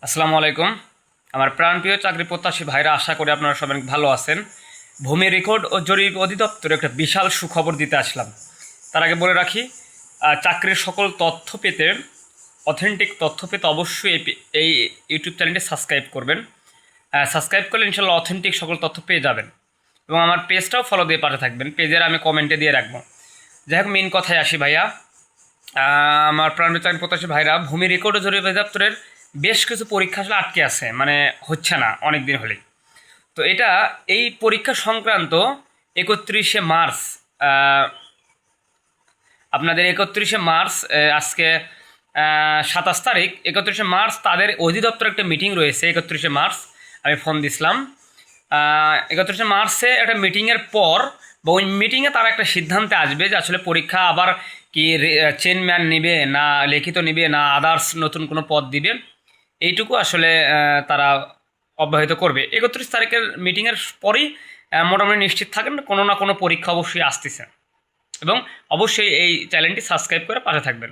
আসসালামু আলাইকুম। আমার প্রাণপ্রিয় চাকরি প্রত্যাশী ভাইরা, আশা করি আপনারা সবাই ভালো আছেন। ভূমি রেকর্ড ও জরিপ অধিদপ্তরে একটা বিশাল সুখবর দিতে আসলাম। তার আগে বলে রাখি, চাকরির সকল তথ্য পেতে, অথেন্টিক তথ্য পেতে অবশ্যই এই ইউটিউব চ্যানেলটি সাবস্ক্রাইব করবেন। সাবস্ক্রাইব করলে ইনশাল্লাহ অথেন্টিক সকল তথ্য পেয়ে যাবেন এবং আমার পেজটাও ফলো দিয়ে পাঠে থাকবেন। পেজের আমি কমেন্টে দিয়ে রাখবো। যাই হোক, মেন কথায় আসি ভাইয়া। আমার প্রাণপ্রিয় চাকরি প্রত্যাশী ভাইরা, ভূমি রেকর্ড ও জরিপ অধিদপ্তরের বেশ কিছু পরীক্ষা আসলে আটকে আছে, মানে হচ্ছে না অনেক দিন হলেই। তো এই পরীক্ষা সংক্রান্ত 31শে মার্চ, আপনাদের 31শে মার্চ, আজকে 27 তারিখ, 31শে মার্চ তাদের অধিদপ্তর একটা মিটিং রয়েছে। 31শে মার্চ আমি ফোন দিছিলাম। 31শে মার্চে একটা মিটিংয়ের পর বা ওই মিটিংয়ে তারা একটা সিদ্ধান্তে আসবে যে আসলে পরীক্ষা আবার কি চেনম্যান নেবে, না লিখিত নেবে, না আদার্স নতুন কোনো পদ দিবে। এইটুকু আসলে তারা অব্যাহত করবে। 31 তারিখের মিটিংয়ের পরেই মোটামুটি নিশ্চিত থাকেন কোনো না কোনো পরীক্ষা অবশ্যই আসতেছে। এবং অবশ্যই এই চ্যানেলটি সাবস্ক্রাইব করে পাশে থাকবেন।